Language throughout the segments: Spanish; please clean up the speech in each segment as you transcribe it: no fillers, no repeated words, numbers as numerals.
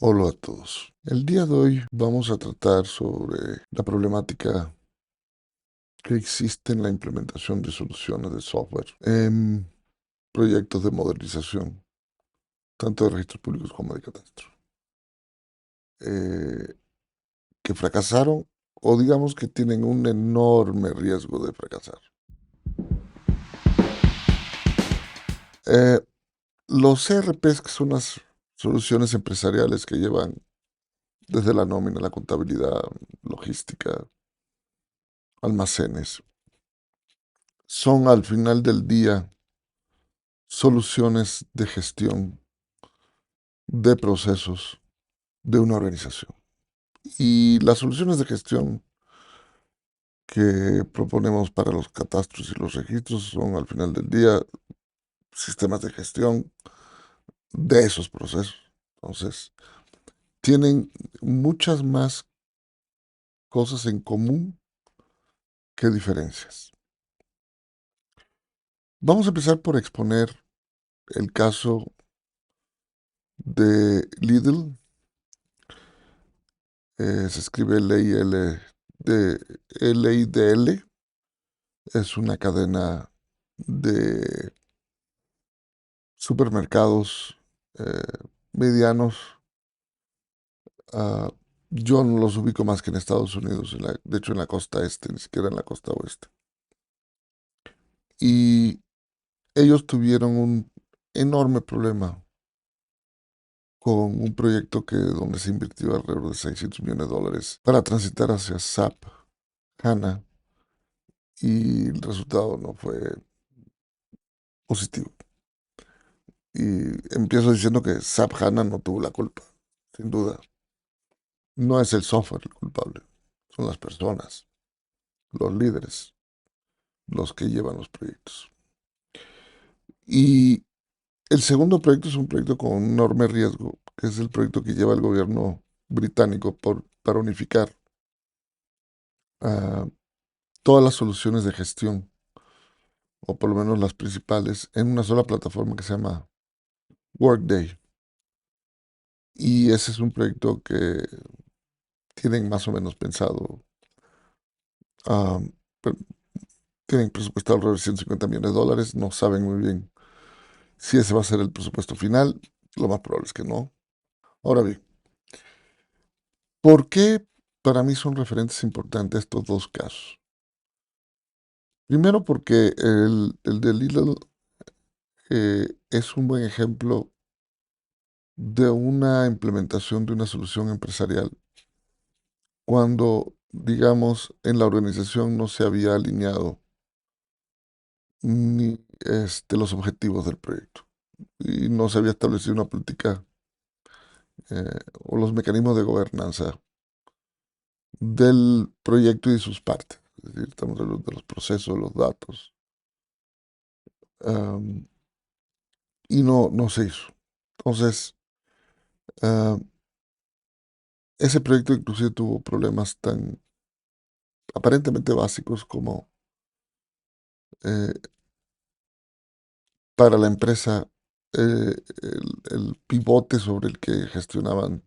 Hola a todos. El día de hoy vamos a tratar sobre la problemática que existe en la implementación de soluciones de software en proyectos de modernización, tanto de registros públicos como de catastro, eh, que fracasaron o digamos que tienen un enorme riesgo de fracasar. Eh, los CRPs, que son las soluciones empresariales que llevan desde la nómina, la contabilidad, logística, almacenes, son al final del día soluciones de gestión de procesos de una organización. Y las soluciones de gestión que proponemos para los catastros y los registros son al final del día sistemas de gestión de esos procesos. Entonces, tienen muchas más cosas en común que diferencias. Vamos a empezar por exponer el caso de Lidl. Se escribe Lidl. Es una cadena de supermercados medianos. ah, yo no los ubico más que en Estados Unidos, de hecho en la costa este, ni siquiera en la costa oeste. Y ellos tuvieron un enorme problema con un proyecto donde se invirtió alrededor de $600 millones para transitar hacia SAP HANA, y el resultado no fue positivo. Y empiezo diciendo que SAP HANA no tuvo la culpa, sin duda. No es el software el culpable, son las personas, los líderes, los que llevan los proyectos. Y el segundo proyecto es un proyecto con un enorme riesgo, que es el proyecto que lleva el gobierno británico para unificar ah, todas las soluciones de gestión, o por lo menos las principales, en una sola plataforma que se llama Workday. Y ese es un proyecto que tienen más o menos pensado. ah, per- Tienen presupuestado alrededor de $150 millones, no saben muy bien si ese va a ser el presupuesto final. Lo más probable es que no. Ahora bien, ¿por qué para mí son referentes importantes estos dos casos? Primero porque el de Lidl es un buen ejemplo de una implementación de una solución empresarial cuando, digamos, en la organización no se había alineado ni los objetivos del proyecto y no se había establecido una política o los mecanismos de gobernanza del proyecto y de sus partes. Es decir, estamos hablando de los procesos, los datos, am, y no se hizo. Entonces, ah, ese proyecto inclusive tuvo problemas tan aparentemente básicos como eh, para la empresa el pivote sobre el que gestionaban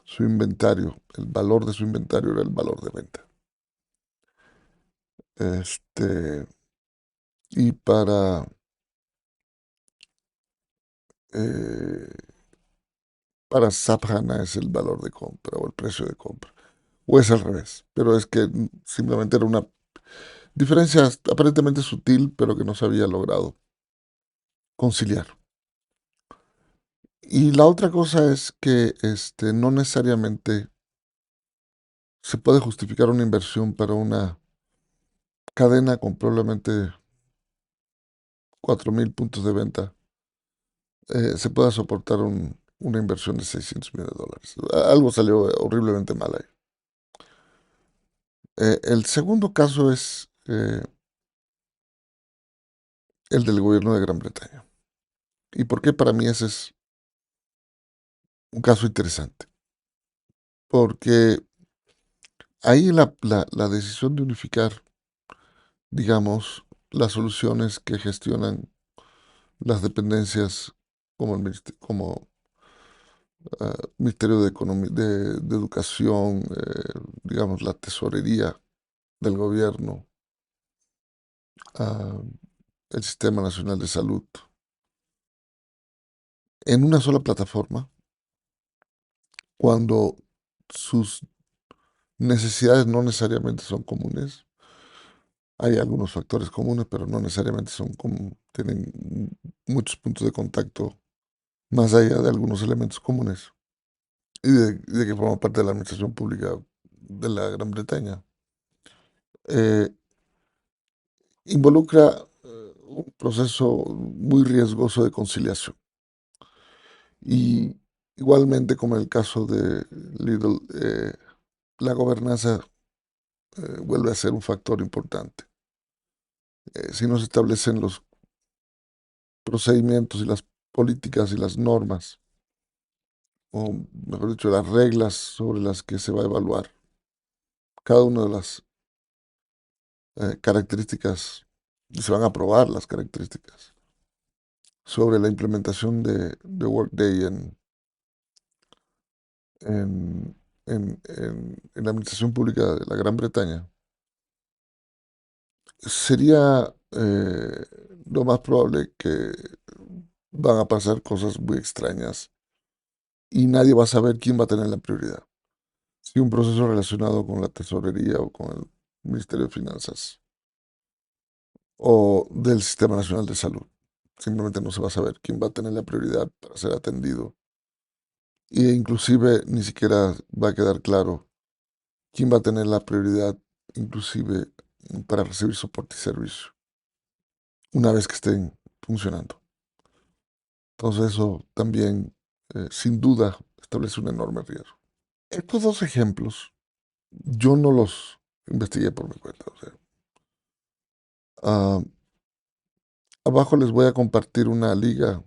su inventario. El valor de su inventario era el valor de venta. Este, y eh, para SAP HANA es el valor de compra o el precio de compra. O es al revés, pero es que simplemente era una diferencia aparentemente sutil, pero que no se había logrado conciliar. Y la otra cosa es que no necesariamente se puede justificar una inversión para una cadena con probablemente 4.000 puntos de venta. Se pueda soportar una inversión de $600 millones. Algo salió horriblemente mal ahí. El segundo caso es el del gobierno de Gran Bretaña. ¿Y por qué para mí ese es un caso interesante? Porque ahí la decisión de unificar, digamos, las soluciones que gestionan las dependencias como Ministerio de Educación, digamos, la tesorería del gobierno, ah, el Sistema Nacional de Salud, en una sola plataforma, cuando sus necesidades no necesariamente son comunes. Hay algunos factores comunes, pero no necesariamente tienen muchos puntos de contacto más allá de algunos elementos comunes y de que forma parte de la administración pública de la Gran Bretaña. Eh, Involucra un proceso muy riesgoso de conciliación. Y igualmente, como en el caso de Lidl, la gobernanza vuelve a ser un factor importante. Si no se establecen los procedimientos y las políticas y las normas, o mejor dicho, las reglas sobre las que se va a evaluar cada una de las características, y se van a aprobar las características sobre la implementación de Workday en, en la administración pública de la Gran Bretaña, sería lo más probable que van a pasar cosas muy extrañas y nadie va a saber quién va a tener la prioridad. Si un proceso relacionado con la tesorería o con el Ministerio de Finanzas o del Sistema Nacional de Salud. Simplemente no se va a saber quién va a tener la prioridad para ser atendido. E inclusive ni siquiera va a quedar claro quién va a tener la prioridad, inclusive para recibir soporte y servicio, una vez que estén funcionando. Entonces eso también, sin duda, establece un enorme riesgo. Estos dos ejemplos, yo no los investigué por mi cuenta. O sea, ah, abajo les voy a compartir una liga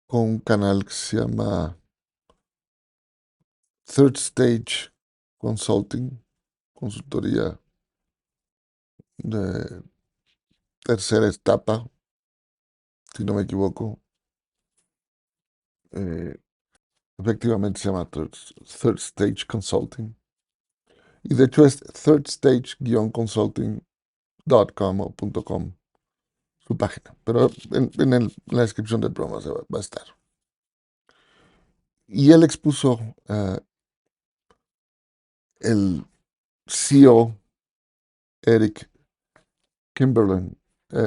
con un canal que se llama Third Stage Consulting, consultoría de tercera etapa, si no me equivoco. Eh, Efectivamente se llama Third Stage Consulting. Y de hecho es thirdstage-consulting.com o .com su página. Pero en la descripción del programa va a estar. Y él expuso, el CEO, Eric Kimberlin,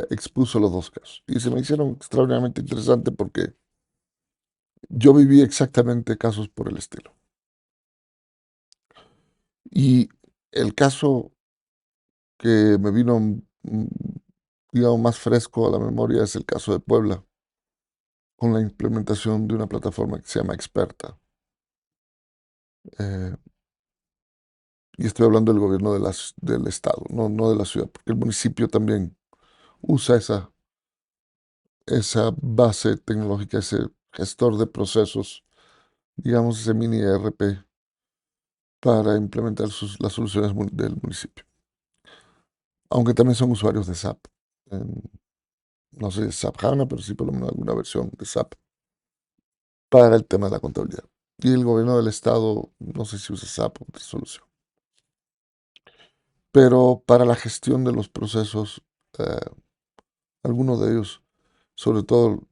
expuso los dos casos. Y se me hicieron extraordinariamente interesantes porque yo viví exactamente casos por el estilo. Y el caso que me vino, digamos, más fresco a la memoria es el caso de Puebla, con la implementación de una plataforma que se llama Experta. Eh, y estoy hablando del gobierno del estado, no de la ciudad, porque el municipio también usa esa base tecnológica, ese gestor de procesos, digamos, ese mini ERP para implementar las soluciones del municipio. Aunque también son usuarios de SAP. No sé si es SAP HANA, pero sí por lo menos alguna versión de SAP para el tema de la contabilidad. Y el gobierno del estado, no sé si usa SAP o otra solución. Pero para la gestión de los procesos, eh, algunos de ellos, sobre todo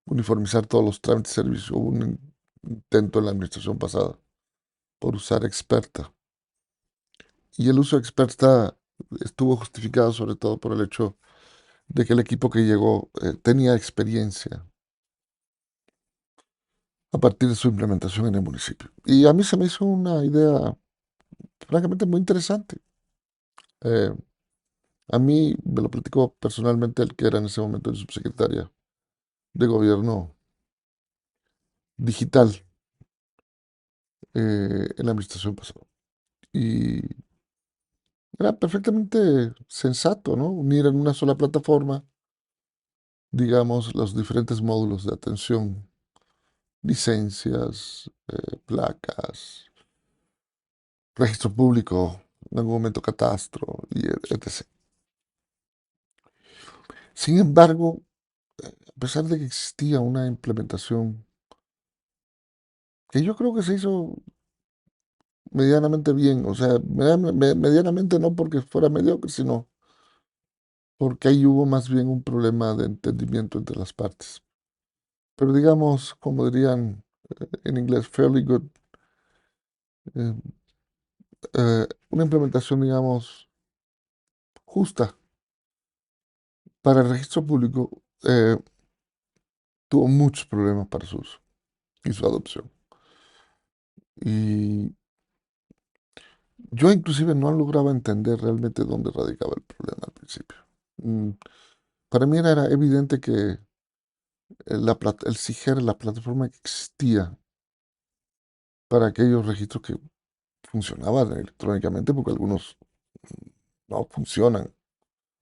uniformizar todos los trámites de servicio, hubo un intento en la administración pasada por usar Experta. Y el uso de Experta estuvo justificado sobre todo por el hecho de que el equipo que llegó tenía experiencia a partir de su implementación en el municipio. Y a mí se me hizo una idea francamente muy interesante. Eh, a mí me lo platicó personalmente el que era en ese momento el subsecretaria de Gobierno Digital en la administración pasada. Y era perfectamente sensato, ¿no? Unir en una sola plataforma, digamos, los diferentes módulos de atención, licencias, placas, registro público, en algún momento catastro, y etc. Sin embargo, a pesar de que existía una implementación que yo creo que se hizo medianamente bien, o sea, medianamente no porque fuera mediocre, sino porque ahí hubo más bien un problema de entendimiento entre las partes. Pero digamos, como dirían en inglés, fairly good, eh, una implementación, digamos, justa para el registro público, tuvo muchos problemas para su uso y su adopción. Y yo inclusive no lograba entender realmente dónde radicaba el problema al principio. Mm, Para mí era evidente que el SIGER, la plataforma que existía para aquellos registros que funcionaban electrónicamente, porque algunos no funcionan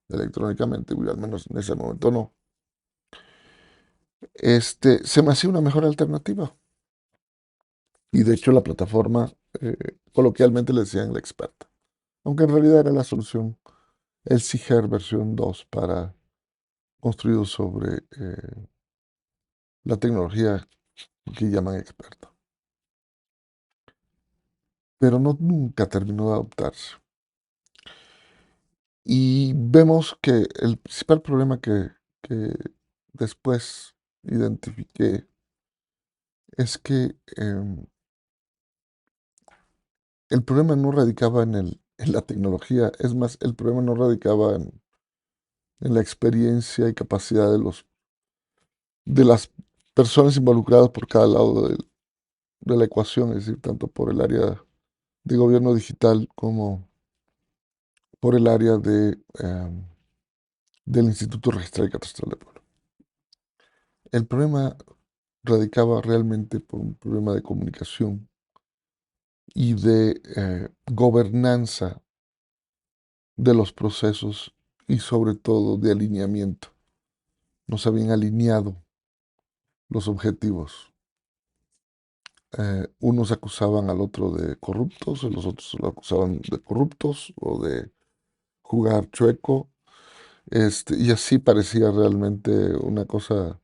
electrónicamente, y al menos en ese momento no, se me hacía una mejor alternativa. Y de hecho la plataforma, coloquialmente le decían la experta, aunque en realidad era la solución, el SIGER versión 2 para construido sobre la tecnología que llaman experta. Pero no nunca terminó de adoptarse. Y vemos que el principal problema que después identifiqué es que el problema no radicaba en la tecnología, es más, el problema no radicaba en la experiencia y capacidad de las personas involucradas por cada lado de la ecuación, es decir, tanto por el área de gobierno digital como por el área del Instituto Registral y Catastral de Pueblo. El problema radicaba realmente por un problema de comunicación y de gobernanza de los procesos y sobre todo de alineamiento. No se habían alineado los objetivos. Unos acusaban al otro de corruptos, los otros lo acusaban de corruptos o de jugar chueco, y así parecía realmente una cosa,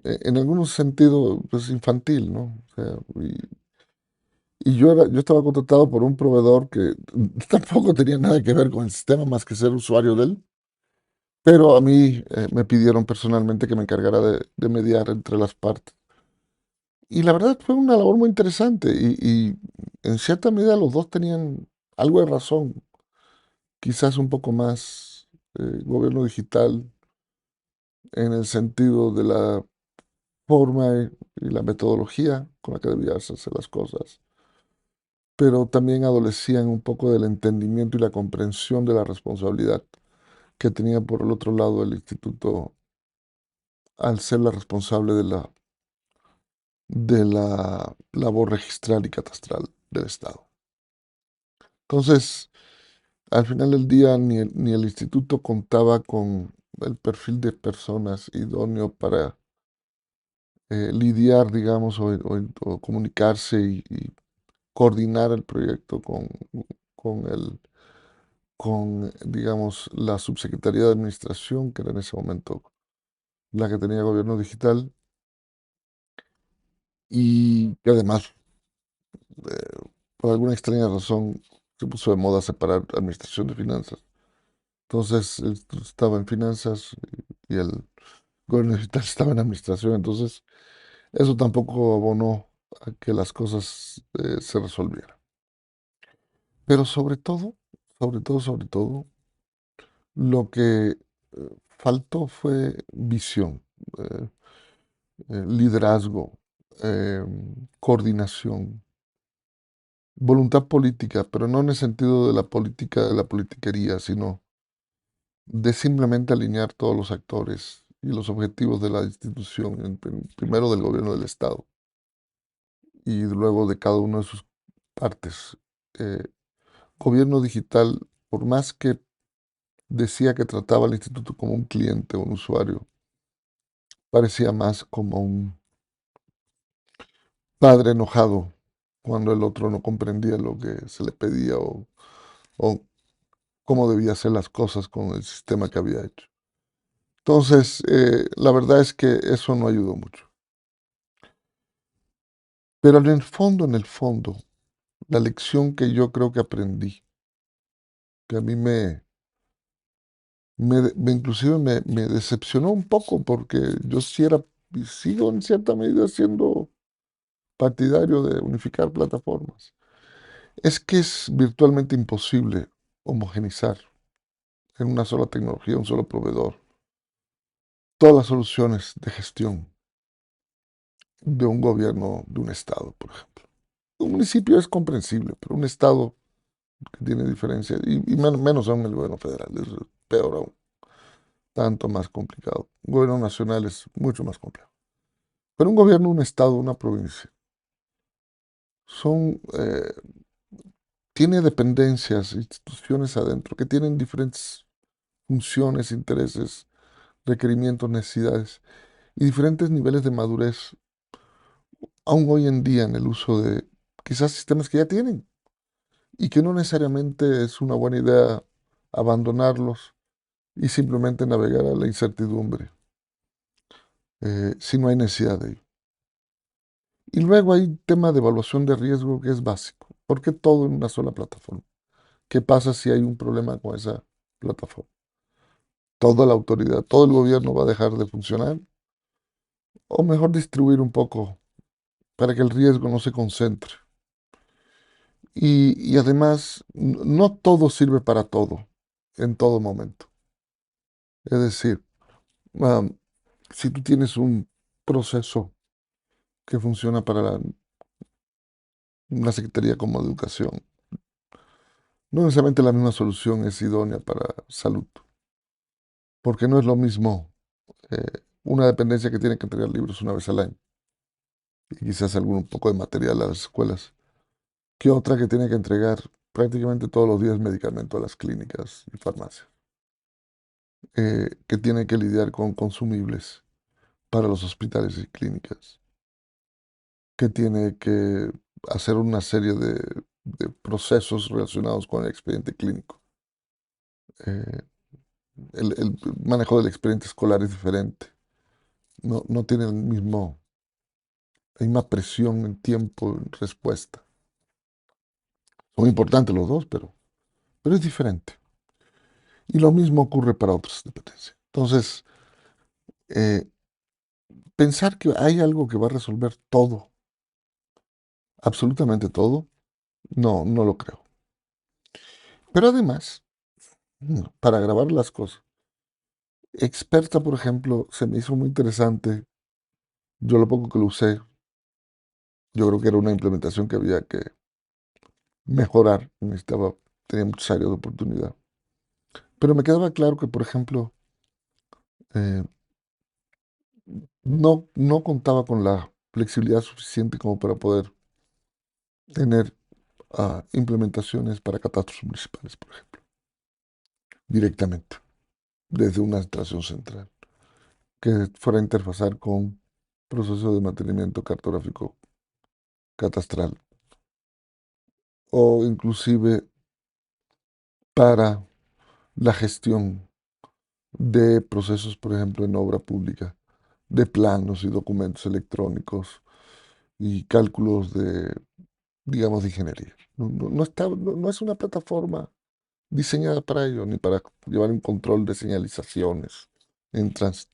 en algún sentido, pues infantil, ¿no? O sea, y yo estaba contratado por un proveedor que tampoco tenía nada que ver con el sistema más que ser usuario de él, pero a mí me pidieron personalmente que me encargara de mediar entre las partes. Y la verdad fue una labor muy interesante y en cierta medida los dos tenían algo de razón, quizás un poco más gobierno digital en el sentido de la forma y la metodología con la que debían hacerse las cosas, pero también adolecían un poco del entendimiento y la comprensión de la responsabilidad que tenía por el otro lado el instituto al ser la responsable de la labor registral y catastral del Estado. Entonces, al final del día, ni el instituto contaba con el perfil de personas idóneo para lidiar, digamos, o comunicarse y coordinar el proyecto con digamos, la subsecretaría de Administración, que era en ese momento la que tenía gobierno digital, y que además, por alguna extraña razón, se puso de moda separar administración de finanzas. Entonces, él estaba en finanzas y el gobierno digital estaba en administración. Entonces, eso tampoco abonó a que las cosas se resolvieran. Pero sobre todo, lo que faltó fue visión, eh, liderazgo, eh, coordinación, voluntad política, pero no en el sentido de la política, de la politiquería, sino de simplemente alinear todos los actores y los objetivos de la institución, primero del gobierno del Estado y luego de cada una de sus partes. Eh, Gobierno digital, por más que decía que trataba al instituto como un cliente, un usuario, parecía más como un padre enojado cuando el otro no comprendía lo que se le pedía o cómo debía hacer las cosas con el sistema que había hecho. Entonces, la verdad es que eso no ayudó mucho. Pero en el fondo, la lección que yo creo que aprendí, que a mí inclusive me decepcionó un poco porque yo sí era y sigo en cierta medida siendo partidario de unificar plataformas, es que es virtualmente imposible homogenizar en una sola tecnología, un solo proveedor, todas las soluciones de gestión de un gobierno, de un estado, por ejemplo. Un municipio es comprensible, pero un estado que tiene diferencias, y menos aún el gobierno federal, es peor aún, tanto más complicado. Un gobierno nacional es mucho más complejo. Pero un gobierno, un estado, una provincia, son, tiene dependencias, instituciones adentro que tienen diferentes funciones, intereses, requerimientos, necesidades y diferentes niveles de madurez, aún hoy en día en el uso de quizás sistemas que ya tienen y que no necesariamente es una buena idea abandonarlos y simplemente navegar a la incertidumbre si no hay necesidad de ello. Y luego hay un tema de evaluación de riesgo que es básico. ¿Por qué todo en una sola plataforma? ¿Qué pasa si hay un problema con esa plataforma? ¿Toda la autoridad, todo el gobierno va a dejar de funcionar? O mejor distribuir un poco para que el riesgo no se concentre. Y además, no todo sirve para todo, en todo momento. Es decir, am, si tú tienes un proceso que funciona para una secretaría como de educación, no necesariamente la misma solución es idónea para salud, porque no es lo mismo eh, una dependencia que tiene que entregar libros una vez al año y quizás algún un poco de material a las escuelas, que otra que tiene que entregar prácticamente todos los días medicamentos a las clínicas y farmacias, que tiene que lidiar con consumibles para los hospitales y clínicas, que tiene que hacer una serie de procesos relacionados con el expediente clínico. Eh, el manejo del expediente escolar es diferente, no tiene la misma presión en tiempo, en respuesta. Son importantes los dos, pero es diferente. Y lo mismo ocurre para otras dependencias. Entonces, eh, pensar que hay algo que va a resolver todo, absolutamente todo, no lo creo. Pero además, para grabar las cosas, Experta, por ejemplo, se me hizo muy interesante. Yo lo poco que lo usé, yo creo que era una implementación que había que mejorar, tenía muchas áreas de oportunidad. Pero me quedaba claro que, por ejemplo, eh, no contaba con la flexibilidad suficiente como para poder tener implementaciones para catastros municipales, por ejemplo, directamente, desde una estación central, que fuera a interfazar con procesos de mantenimiento cartográfico catastral o inclusive para la gestión de procesos, por ejemplo, en obra pública, de planos y documentos electrónicos y cálculos digamos, de ingeniería. No es una plataforma diseñada para ello, ni para llevar un control de señalizaciones en tránsito.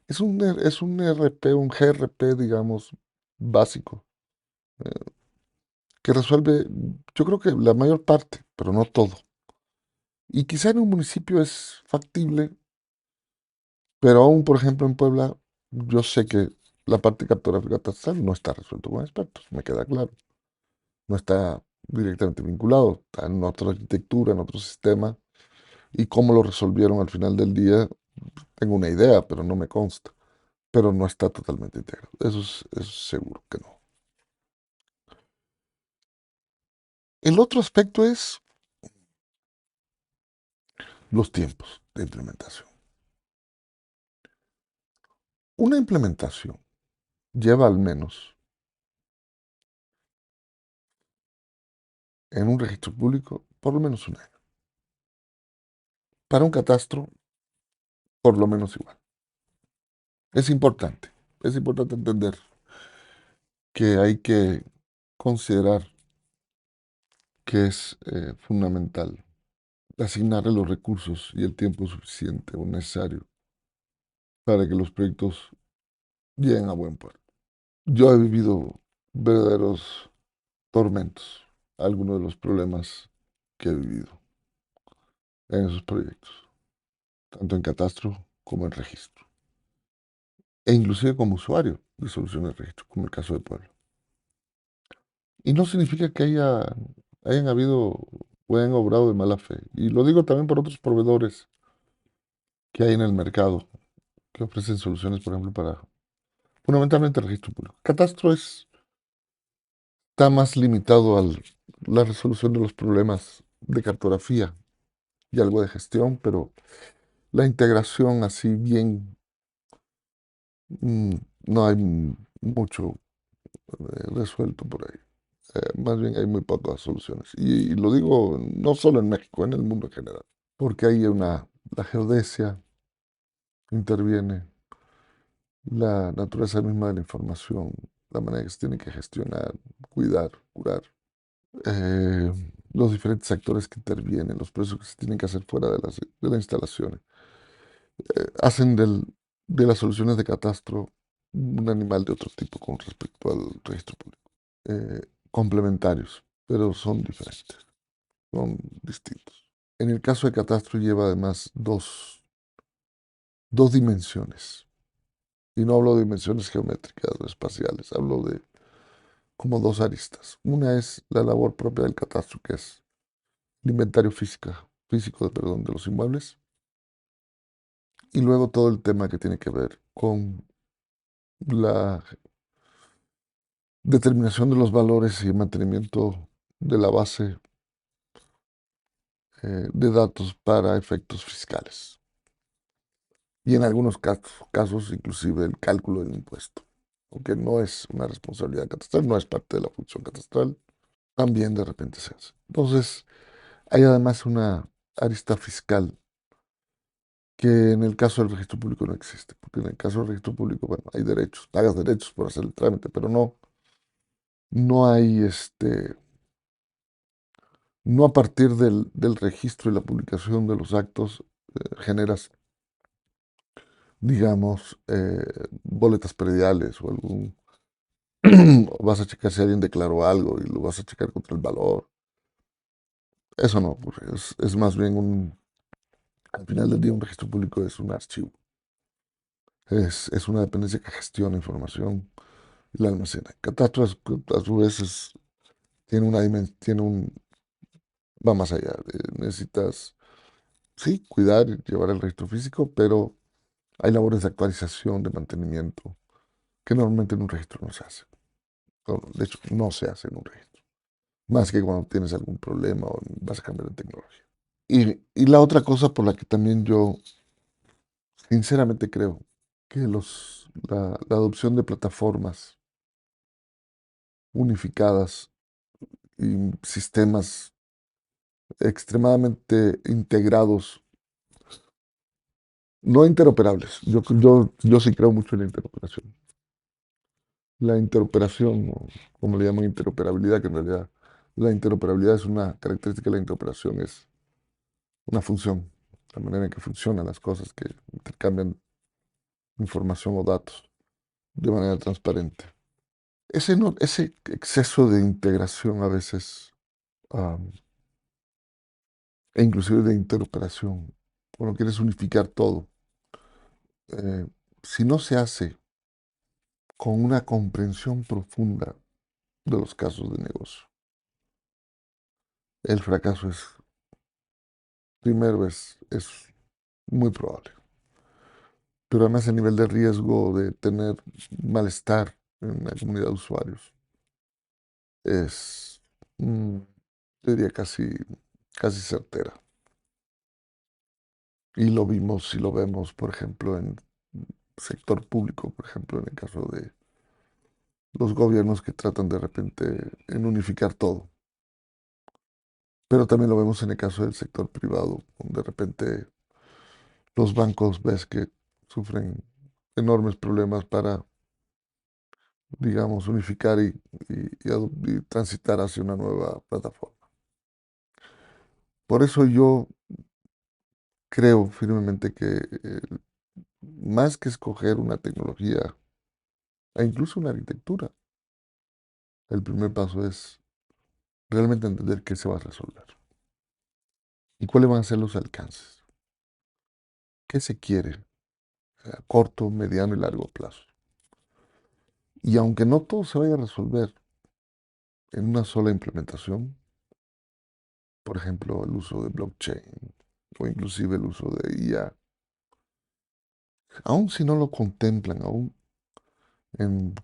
Es un RP, un GRP, digamos, básico, eh, que resuelve, yo creo que la mayor parte, pero no todo. Y quizá en un municipio es factible, pero aún, por ejemplo, en Puebla, yo sé que la parte cartográfica catastral no está resuelto con expertos, me queda claro. No está directamente vinculado, está en otra arquitectura, en otro sistema, y cómo lo resolvieron al final del día, tengo una idea, pero no me consta, pero no está totalmente integrado. Eso es seguro que no. El otro aspecto es los tiempos de implementación. Una implementación lleva al menos en un registro público por lo menos un año. Para un catastro, por lo menos igual. Es importante entender. que hay que considerar que es fundamental asignarle los recursos y el tiempo suficiente o necesario para que los proyectos lleguen a buen puerto. Yo he vivido verdaderos tormentos, algunos de los problemas que he vivido en esos proyectos, tanto en catastro como en registro, e inclusive como usuario de soluciones de registro, como el caso de Pueblo. Y no significa que hayan habido o hayan obrado de mala fe. Y lo digo también por otros proveedores que hay en el mercado que ofrecen soluciones, por ejemplo, para fundamentalmente el registro público. Catastro está más limitado a la resolución de los problemas de cartografía y algo de gestión, pero la integración así bien, mm, no hay mucho resuelto por ahí. Más bien hay muy pocas soluciones. Y lo digo no solo en México, en el mundo en general, porque ahí la geodesia interviene, la naturaleza misma de la información, la manera que se tiene que gestionar, cuidar, curar, eh, los diferentes actores que intervienen, los procesos que se tienen que hacer fuera de las instalaciones, hacen de las soluciones de catastro un animal de otro tipo con respecto al registro público. Complementarios, pero son diferentes, son distintos. En el caso de catastro lleva además dos dimensiones. Y no hablo de dimensiones geométricas o espaciales, hablo de como dos aristas. Una es la labor propia del catastro, que es el inventario físico, perdón, de los inmuebles, y luego todo el tema que tiene que ver con la determinación de los valores y el mantenimiento de la base de datos para efectos fiscales. Y en algunos casos, inclusive el cálculo del impuesto, aunque no es una responsabilidad catastral, no es parte de la función catastral, también de repente se hace. Entonces, hay además una arista fiscal que en el caso del registro público no existe, porque en el caso del registro público, bueno, hay derechos, pagas derechos por hacer el trámite, pero no hay no a partir del registro y la publicación de los actos, generas, digamos, boletas prediales o o vas a checar si alguien declaró algo y lo vas a checar contra el valor. Eso no ocurre, es más bien al final del día un registro público es un archivo, es una dependencia que gestiona información y la almacena. Catastro a su vez tiene una va más allá. Necesitas, sí, cuidar y llevar el registro físico, pero hay labores de actualización, de mantenimiento, que normalmente en un registro no se hace. De hecho, no se hace en un registro. Más que cuando tienes algún problema o vas a cambiar de tecnología. Y la otra cosa por la que también yo sinceramente creo que la adopción de plataformas unificadas y sistemas extremadamente integrados, no interoperables. Yo sí creo mucho en la interoperación. La interoperación, o como le llaman interoperabilidad, que en realidad la interoperabilidad es una característica de la interoperación, es una función, la manera en que funcionan las cosas que intercambian información o datos de manera transparente. Ese exceso de integración a veces, am, e inclusive de interoperación, cuando quieres unificar todo, eh, si no se hace con una comprensión profunda de los casos de negocio, el fracaso primero es muy probable. Pero además el nivel de riesgo de tener malestar en la comunidad de usuarios es, mm, yo diría, casi certera. Y lo vimos y lo vemos, por ejemplo, en sector público, por ejemplo, en el caso de los gobiernos que tratan de repente en unificar todo. Pero también lo vemos en el caso del sector privado, donde de repente los bancos ves que sufren enormes problemas para digamos, unificar y transitar hacia una nueva plataforma. Por eso yo creo firmemente que más que escoger una tecnología e incluso una arquitectura, el primer paso es realmente entender qué se va a resolver y cuáles van a ser los alcances, qué se quiere a corto, mediano y largo plazo. Y aunque no todo se vaya a resolver en una sola implementación, por ejemplo, el uso de blockchain o inclusive el uso de IA, aun si no lo contemplan, aún en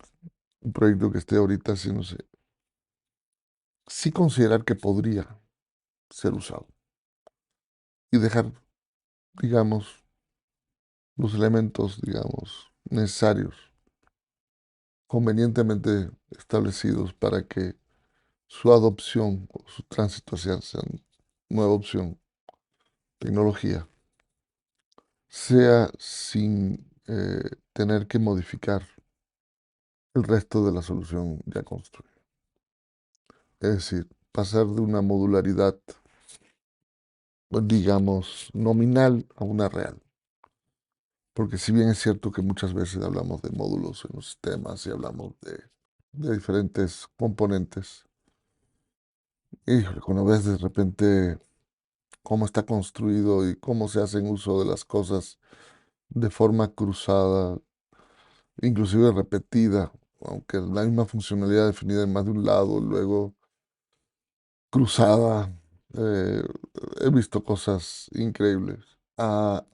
un proyecto que esté ahorita haciéndose, sí considerar que podría ser usado y dejar, digamos, los elementos, digamos, necesarios, convenientemente establecidos para que su adopción o su tránsito hacia esa nueva opción, tecnología, sea sin tener que modificar el resto de la solución ya construida. Es decir, pasar de una modularidad, pues, digamos, nominal a una real. Porque si bien es cierto que muchas veces hablamos de módulos en los sistemas y hablamos de diferentes componentes, y cuando ves de repente cómo está construido y cómo se hacen uso de las cosas de forma cruzada, inclusive repetida, aunque la misma funcionalidad definida en más de un lado, luego cruzada, eh, he visto cosas increíbles. A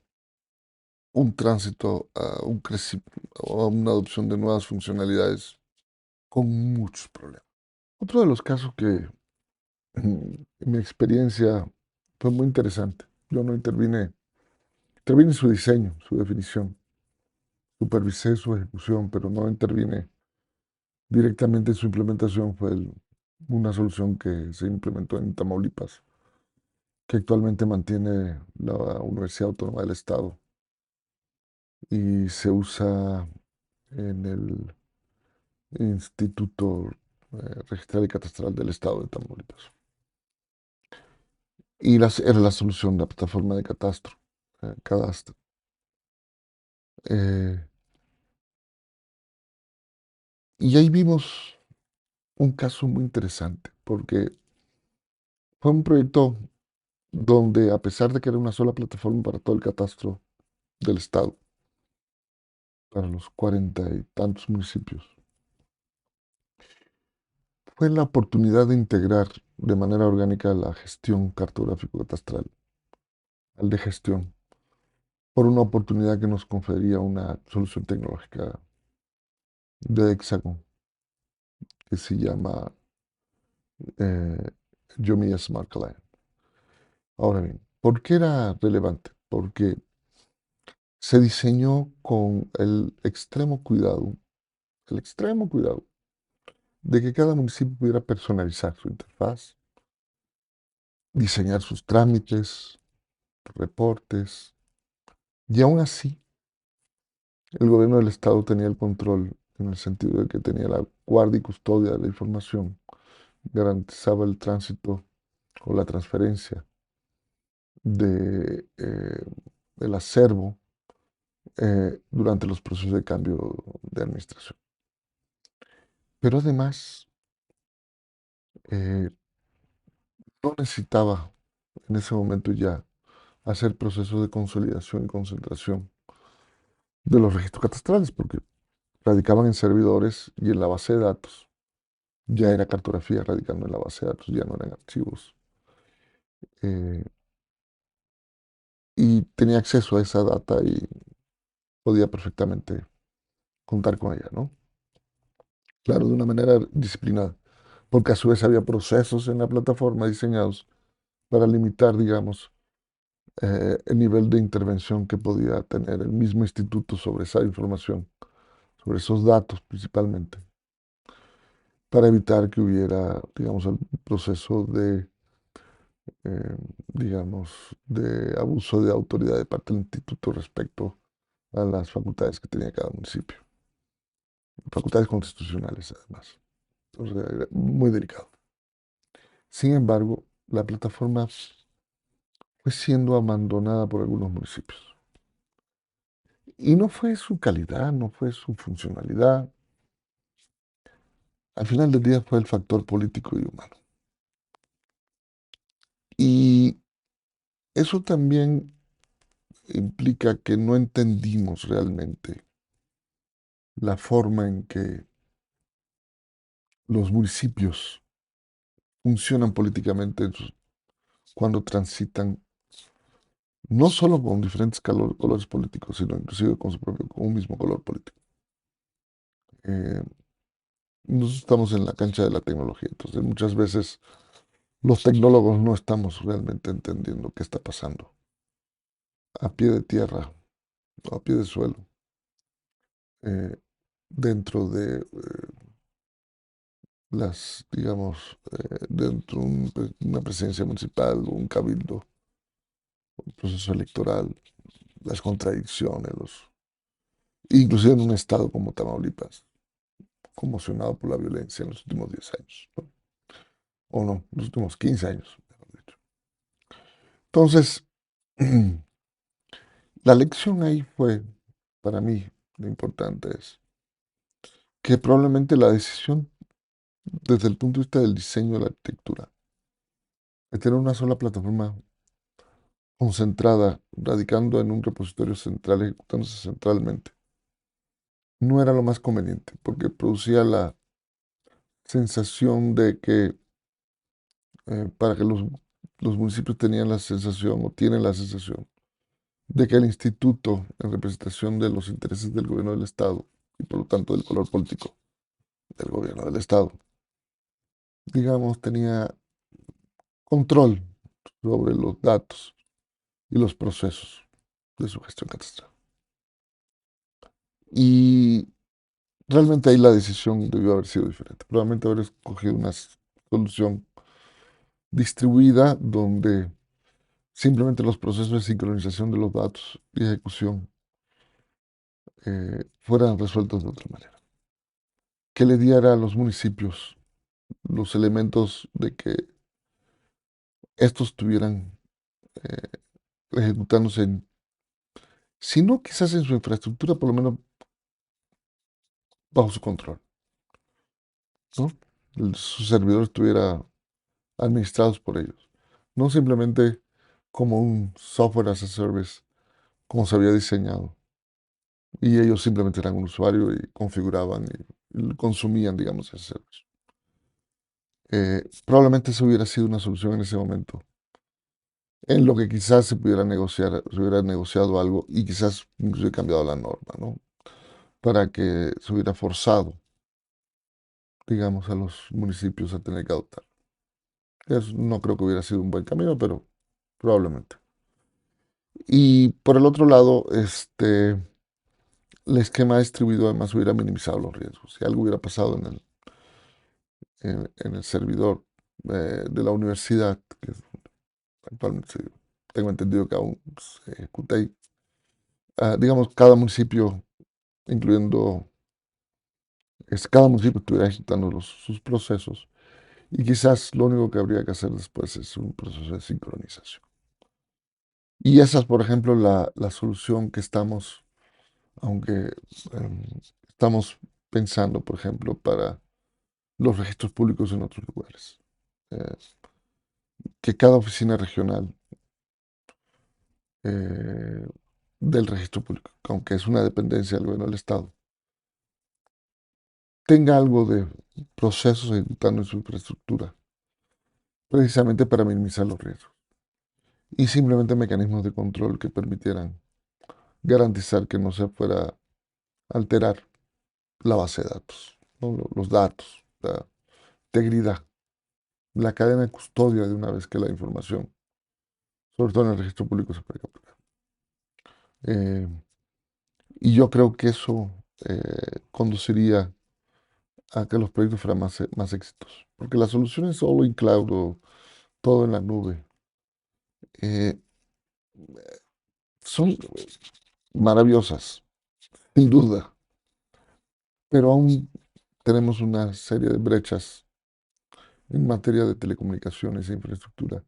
un tránsito, a un crecimiento, a una adopción de nuevas funcionalidades con muchos problemas. Otro de los casos que en mi experiencia fue muy interesante. Yo no intervine en su diseño, su definición, supervisé su ejecución, pero no intervine directamente en su implementación. Fue una solución que se implementó en Tamaulipas, que actualmente mantiene la Universidad Autónoma del Estado y se usa en el Instituto Registral y Catastral del Estado de Tamaulipas. Y era la solución, la plataforma de catastro, cadastro. Eh, y ahí vimos un caso muy interesante, porque fue un proyecto donde, a pesar de que era una sola plataforma para todo el catastro del Estado, para los 40 y tantos municipios, fue la oportunidad de integrar de manera orgánica la gestión cartográfico-catastral al de gestión, por una oportunidad que nos confería una solución tecnológica de Hexagon que se llama eh, Yomi Smart Client. Ahora bien, ¿por qué era relevante? Porque se diseñó con el extremo cuidado de que cada municipio pudiera personalizar su interfaz, diseñar sus trámites, reportes, y aún así el gobierno del estado tenía el control en el sentido de que tenía la guardia y custodia de la información, garantizaba el tránsito o la transferencia del acervo durante los procesos de cambio de administración. Pero además, eh, no necesitaba en ese momento ya hacer procesos de consolidación y concentración de los registros catastrales, porque radicaban en servidores y en la base de datos. Ya era cartografía radicando en la base de datos, ya no eran archivos. Eh, y tenía acceso a esa data y podía perfectamente contar con ella, ¿no? Claro, de una manera disciplinada, porque a su vez había procesos en la plataforma diseñados para limitar, digamos, el nivel de intervención que podía tener el mismo instituto sobre esa información, sobre esos datos principalmente, para evitar que hubiera, digamos, el proceso eh, digamos, de abuso de autoridad de parte del instituto respecto a las facultades que tenía cada municipio. facultades constitucionales además. O sea, era muy delicado. Sin embargo, la plataforma fue siendo abandonada por algunos municipios. Y no fue su calidad, no fue su funcionalidad. Al final del día fue el factor político y humano. Y eso también implica que no entendimos realmente la forma en que los municipios funcionan políticamente cuando transitan no solo con diferentes colores políticos, sino inclusive con con un mismo color político. Eh, Nosotros estamos en la cancha de la tecnología, entonces muchas veces los tecnólogos no estamos realmente entendiendo qué está pasando a pie de tierra o a pie de suelo, eh, dentro de dentro de una presidencia municipal, un cabildo, un proceso electoral, las contradicciones, inclusive en un estado como Tamaulipas, conmocionado por la violencia en los últimos 10 años, ¿no? O no, los últimos 15 años, mejor dicho. Entonces, la lección ahí fue, para mí, lo importante es que probablemente la decisión desde el punto de vista del diseño de la arquitectura, de tener una sola plataforma concentrada, radicando en un repositorio central, ejecutándose centralmente, no era lo más conveniente, porque producía la sensación de que, para que los municipios tenían la sensación o tienen la sensación de que el instituto, en representación de los intereses del gobierno del Estado y por lo tanto del color político del gobierno del Estado, digamos, tenía control sobre los datos y los procesos de su gestión catastral. Y realmente ahí la decisión debió haber sido diferente. Probablemente haber escogido una solución distribuida donde simplemente los procesos de sincronización de los datos y ejecución fueran resueltos de otra manera. Que le diera a los municipios los elementos de que estos estuvieran eh, ejecutándose, si no quizás en su infraestructura, por lo menos bajo su control, ¿no? Sus servidores estuvieran administrados por ellos. No simplemente como un software as a service, como se había diseñado. Y ellos simplemente eran un usuario y configuraban y consumían, digamos, ese servicio. Probablemente eso hubiera sido una solución en ese momento, en lo que quizás se pudiera negociar, se hubiera negociado algo y quizás incluso cambiado la norma, ¿no? Para que se hubiera forzado, digamos, a los municipios a tener que adoptar. Eso no creo que hubiera sido un buen camino, pero probablemente. Y por el otro lado, el esquema distribuido además hubiera minimizado los riesgos. Si algo hubiera pasado en el servidor de la universidad, que actualmente tengo entendido que aún se ejecuta ahí, digamos, cada municipio, incluyendo, cada municipio estuviera ejecutando sus procesos y quizás lo único que habría que hacer después es un proceso de sincronización. Y esa es, por ejemplo, la solución que estamos, aunque estamos pensando, por ejemplo, para los registros públicos en otros lugares. Eh, que cada oficina regional eh, del registro público, aunque es una dependencia del gobierno del Estado, tenga algo de procesos ejecutando en su infraestructura, precisamente para minimizar los riesgos. Y simplemente mecanismos de control que permitieran garantizar que no se fuera a alterar la base de datos, ¿no? Los datos, la integridad, la cadena de custodia de una vez que la información, sobre todo en el registro público, se puede capturar. Eh, y yo creo que eso conduciría a que los proyectos fueran más exitosos. Porque las soluciones solo in cloud o todo en la nube eh, son maravillosas, sin duda, pero aún tenemos una serie de brechas en materia de telecomunicaciones e infraestructura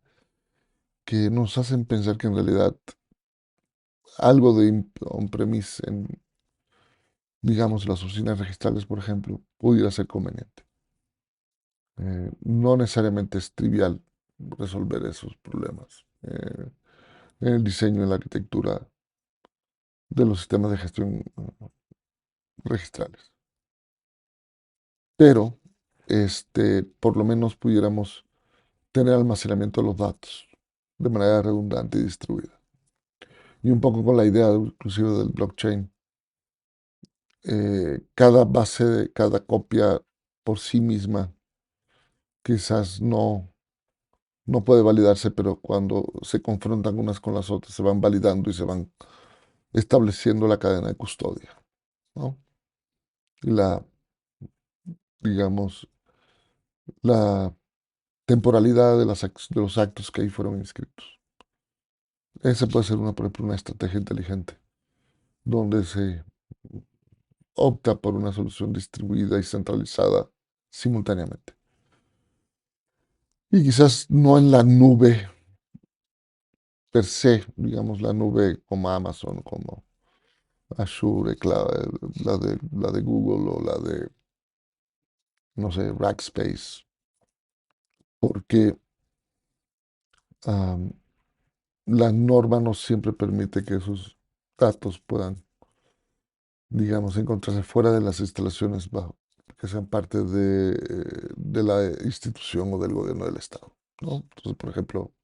que nos hacen pensar que en realidad algo de on-premise en, digamos, las oficinas registrales, por ejemplo, pudiera ser conveniente. No necesariamente es trivial resolver esos problemas en el diseño y la arquitectura de los sistemas de gestión registrales. Pero, por lo menos pudiéramos tener almacenamiento de los datos de manera redundante y distribuida. Y un poco con la idea inclusive del blockchain, cada base, cada copia por sí misma quizás no puede validarse, pero cuando se confrontan unas con las otras se van validando y se van estableciendo la cadena de custodia, ¿no? Y digamos, la temporalidad de, de los actos que ahí fueron inscritos. Esa puede ser por ejemplo, una estrategia inteligente, donde se opta por una solución distribuida y centralizada simultáneamente. Y quizás no en la nube per se, digamos, la nube como Amazon, como Azure, la de Google o la de, no sé, Rackspace, porque am, la norma no siempre permite que esos datos puedan, digamos, encontrarse fuera de las instalaciones bajo, que sean parte de la institución o del gobierno del Estado, ¿no? Entonces, por ejemplo,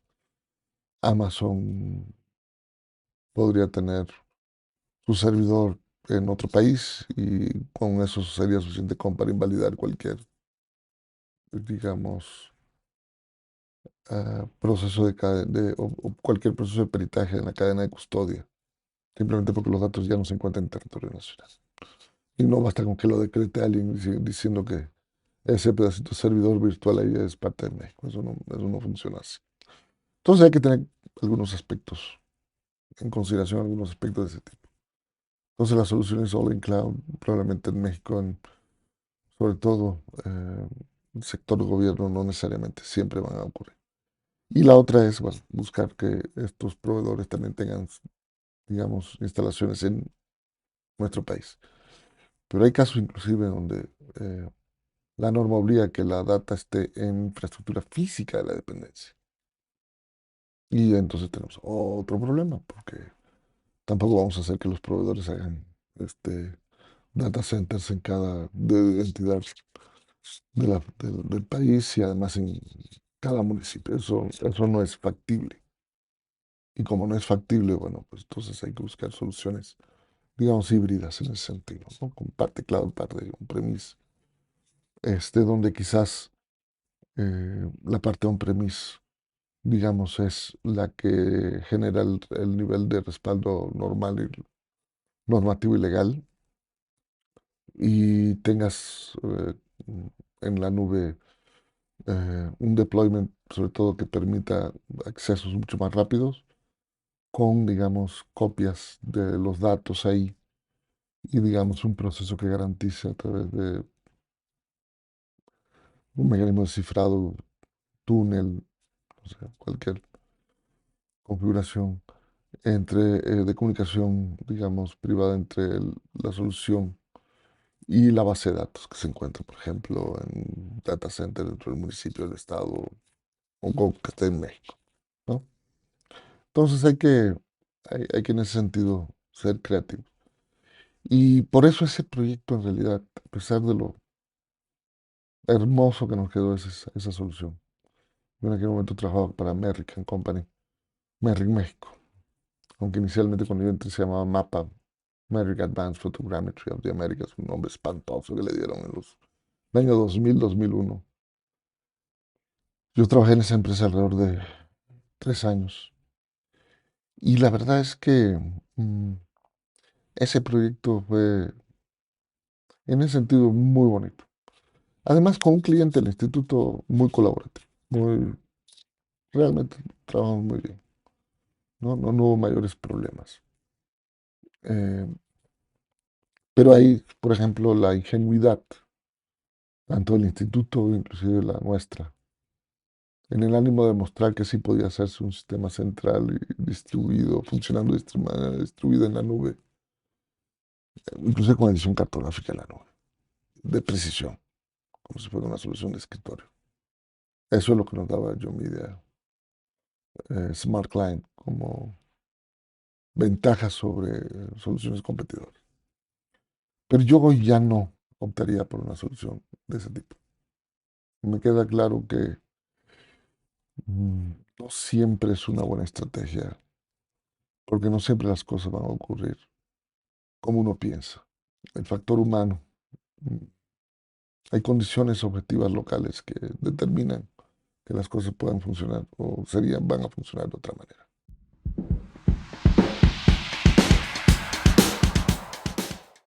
Amazon podría tener su servidor en otro país y con eso sería suficiente como para invalidar cualquier, digamos, proceso o cualquier proceso de peritaje en la cadena de custodia, simplemente porque los datos ya no se encuentran en territorio nacional. Y no basta con que lo decrete alguien diciendo que ese pedacito de servidor virtual ahí es parte de México. Eso no funciona así. Entonces hay que tener algunos aspectos, en consideración algunos aspectos de ese tipo. Entonces las soluciones all in cloud, probablemente en México, sobre todo el sector gobierno, no necesariamente siempre van a ocurrir. Y la otra es, bueno, buscar que estos proveedores también tengan, digamos, instalaciones en nuestro país. Pero hay casos inclusive donde la norma obliga que la data esté en infraestructura física de la dependencia. Y entonces tenemos otro problema, porque tampoco vamos a hacer que los proveedores hagan data centers en cada entidad del país y además en cada municipio. Eso no es factible. Y como no es factible, bueno, pues entonces hay que buscar soluciones, digamos, híbridas en ese sentido, ¿no? Con parte cloud, parte on-premise, donde quizás la parte on-premise, digamos, es la que genera el nivel de respaldo normal y normativo y legal, y tengas en la nube un deployment, sobre todo, que permita accesos mucho más rápidos, con, digamos, copias de los datos ahí y, digamos, un proceso que garantice a través de un mecanismo de cifrado, túnel, o sea, cualquier configuración de comunicación, digamos, privada entre la solución y la base de datos que se encuentra, por ejemplo, en data center dentro del municipio, del estado o que esté en México, ¿no? Entonces hay que en ese sentido ser creativo. Y por eso ese proyecto en realidad, a pesar de lo hermoso que nos quedó esa solución. Yo en aquel momento trabajaba para Merrick and Company, Merrick México, aunque inicialmente cuando yo entré se llamaba MAPA, Merrick Advanced Photogrammetry of the Americas, un nombre espantoso que le dieron en el año 2000-2001. Yo trabajé en esa empresa alrededor de 3 años y la verdad es que mm, ese proyecto fue en ese sentido muy bonito. Además con un cliente del instituto muy colaborativo, realmente trabajamos muy bien, no hubo mayores problemas. Eh, Pero hay, por ejemplo, la ingenuidad, tanto del instituto, inclusive la nuestra, en el ánimo de mostrar que sí podía hacerse un sistema central y distribuido, funcionando distribuido en la nube, inclusive con edición cartográfica en la nube, de precisión, como si fuera una solución de escritorio. Eso es lo que nos daba yo mi idea, Smart Client, como ventaja sobre soluciones competidoras. Pero yo hoy ya no optaría por una solución de ese tipo. Me queda claro que no siempre es una buena estrategia, porque no siempre las cosas van a ocurrir como uno piensa. El factor humano, mm, hay condiciones objetivas locales que determinan que las cosas puedan funcionar o van a funcionar de otra manera.